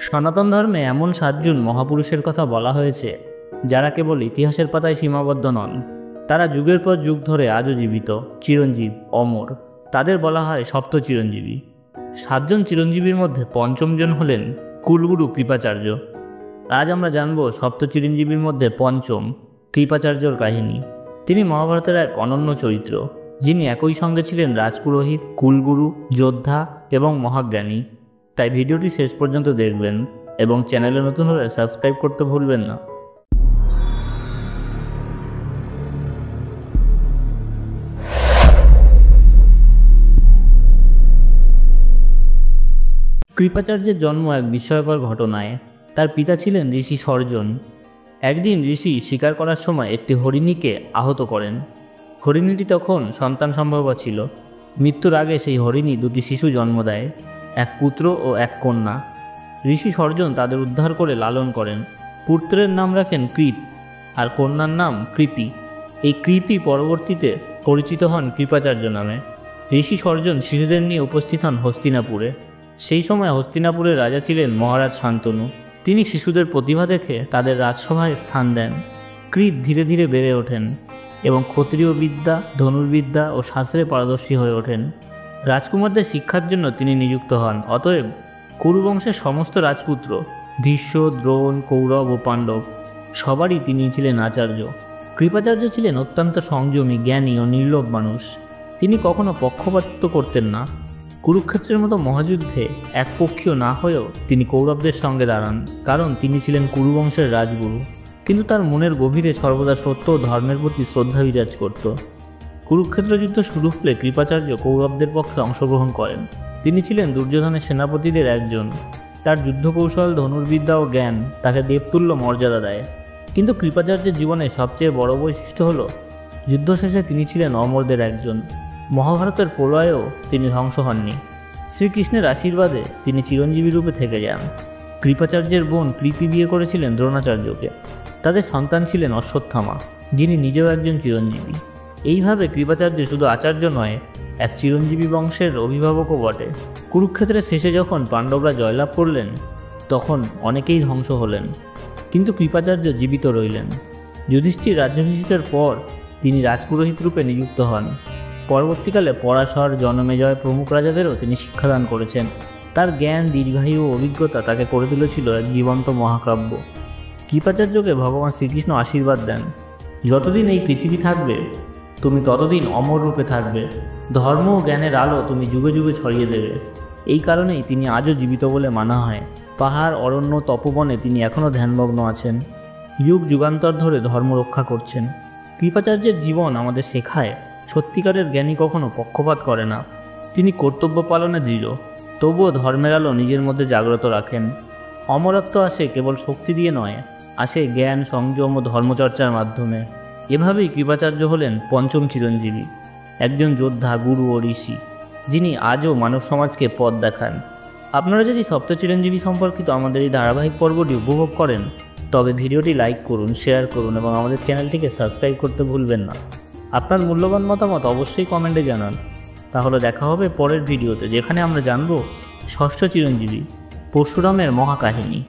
সনাতন ধর্মে এমন 7জন মহাপুরুষের কথা বলা হয়েছে যারা কেবল ইতিহাসের পাতায় সীমাবদ্ধ নন, তারা যুগের পর যুগ ধরে আজও জীবিত, চিরঞ্জীব, অমর। তাদের বলা হয় সপ্ত চিরঞ্জীবী। 7জন চিরঞ্জীবীর মধ্যে পঞ্চমজন হলেন কুলগুরু কৃপাচার্য। আজ আমরা জানব সপ্ত চিরঞ্জীবীর মধ্যে পঞ্চম কৃপাচার্যর কাহিনী। তিনি মহাভারতের এক অনন্য চরিত্র, যিনি একই সঙ্গে ছিলেন রাজপুরোহিত, কুলগুরু, যোদ্ধা এবং মহাজ্ঞানী। তাই ভিডিওটি শেষ পর্যন্ত দেখবেন এবং চ্যানেলে নতুন হলে সাবস্ক্রাইব করতে ভুলবেন না। কৃপাচার্যের জন্ম এক বিস্ময়কর ঘটনায়। তার পিতা ছিলেন ঋষি সর্জন। একদিন ঋষি শিকার করার সময় একটি হরিণীকে আহত করেন। হরিণীটি তখন সন্তান সম্ভবা ছিল। মৃত্যুর আগে সেই হরিণী দুটি শিশু জন্ম দেয়, এক পুত্র ও এক কন্যা। ঋষি সর্জন তাদের উদ্ধার করে লালন করেন। পুত্রের নাম রাখেন কৃপ আর কন্যার নাম কৃপি। এই কৃপি পরবর্তীতে পরিচিত হন কৃপাচার্য নামে। ঋষি সর্জন শিশুদের নিয়ে উপস্থিত হন হস্তিনাপুরে। সেই সময় হস্তিনাপুরের রাজা ছিলেন মহারাজ শান্তনু। তিনি শিশুদের প্রতিভা দেখে তাদের রাজসভায় স্থান দেন। কৃপ ধীরে ধীরে বেড়ে ওঠেন এবং ক্ষত্রিয় বিদ্যা, ধনুর্বিদ্যা ও শাস্ত্রে পারদর্শী হয়ে ওঠেন। রাজকুমারদের শিক্ষার জন্য তিনি নিযুক্ত হন। অতএব কুরুবংশের সমস্ত রাজপুত্র ভীষ্ম, দ্রোণ, কৌরব ও পাণ্ডব সবারই তিনি ছিলেন আচার্য। কৃপাচার্য ছিলেন অত্যন্ত সংযমী, জ্ঞানী ও নির্লোভ মানুষ। তিনি কখনো পক্ষপাতিত্ব করতেন না। কুরুক্ষেত্রের মতো মহাযুদ্ধে একপক্ষীয় না হয়েও তিনি কৌরবদের সঙ্গে দাঁড়ান, কারণ তিনি ছিলেন কুরুবংশের রাজগুরু। কিন্তু তার মনের গভীরে সর্বদা সত্য ও ধর্মের প্রতি শ্রদ্ধা বিরাজ করত। কুরুক্ষেত্র যুদ্ধ শুরু হলে কৃপাচার্য কৌরবদের পক্ষে অংশগ্রহণ করেন। তিনি ছিলেন দুর্যোধনের সেনাপতিদের একজন। তার যুদ্ধকৌশল, ধনুর্বিদ্যা ও জ্ঞান তাকে দেবতুল্য মর্যাদা দেয়। কিন্তু কৃপাচার্যের জীবনে সবচেয়ে বড় বৈশিষ্ট্য হল যুদ্ধ শেষে তিনি ছিলেন অমরদের একজন। মহাভারতের প্রলয়েও তিনি ধ্বংস হননি। শ্রীকৃষ্ণের আশীর্বাদে তিনি চিরঞ্জীবী রূপে থেকে যান। কৃপাচার্যের বোন কৃপি বিয়ে করেছিলেন দ্রোণাচার্যকে। তাদের সন্তান ছিলেন অশ্বত্থামা, যিনি নিজেও একজন চিরঞ্জীবী। এইভাবে কৃপাচার্য শুধু আচার্য নয়, এক চিরঞ্জীবী বংশের অভিভাবকও বটে। কুরুক্ষেত্রের শেষে যখন পাণ্ডবরা জয়লাভ করলেন, তখন অনেকেই ধ্বংস হলেন, কিন্তু কৃপাচার্য জীবিত রইলেন। যুধিষ্ঠির রাজ্যাভিষেকের পর তিনি রাজপুরোহিত রূপে নিযুক্ত হন। পরবর্তীকালে পরাশর, জনমেজয় প্রমুখ রাজাদেরও তিনি শিক্ষাদান করেছেন। তার জ্ঞান, দীর্ঘায়ু ও অভিজ্ঞতা তাকে করে তুলেছিল এক জীবন্ত মহাকাব্য। কৃপাচার্যকে ভগবান শ্রীকৃষ্ণ আশীর্বাদ দেন, যতদিন এই পৃথিবী থাকবে তুমি ততদিন অমর রূপে থাকবে। ধর্ম ও জ্ঞানের আলো তুমি যুগে যুগে ছড়িয়ে দেবে। এই কারণেই তিনি আজও জীবিত বলে মানা হয়। পাহাড়, অরণ্য, তপবনে তিনি এখনও ধ্যানমগ্ন আছেন, যুগ যুগান্তর ধরে ধর্ম রক্ষা করছেন। কৃপাচার্যের জীবন আমাদের শেখায় সত্যিকারের জ্ঞানী কখনো পক্ষপাত করে না। তিনি কর্তব্য পালনে দৃঢ়, তবুও ধর্মের আলো নিজের মধ্যে জাগ্রত রাখেন। অমরত্ব আসে কেবল শক্তি দিয়ে নয়, আসে জ্ঞান, সংযম ও ধর্মচর্চার মাধ্যমে। এভাবেই কৃপাচার্য হলেন পঞ্চম চিরঞ্জীবী, একজন যোদ্ধা, গুরু ও ঋষি, যিনি আজও মানব সমাজকে পথ দেখান। আপনারা যদি সপ্ত চিরঞ্জীবী সম্পর্কিত আমাদের এই ধারাবাহিক পর্বটি উপভোগ করেন, তবে ভিডিওটি লাইক করুন, শেয়ার করুন এবং আমাদের চ্যানেলটিকে সাবস্ক্রাইব করতে ভুলবেন না। আপনার মূল্যবান মতামত অবশ্যই কমেন্টে জানান। তাহলে দেখা হবে পরের ভিডিওতে, যেখানে আমরা জানব ষষ্ঠ চিরঞ্জীবী পরশুরামের মহাকাহিনী।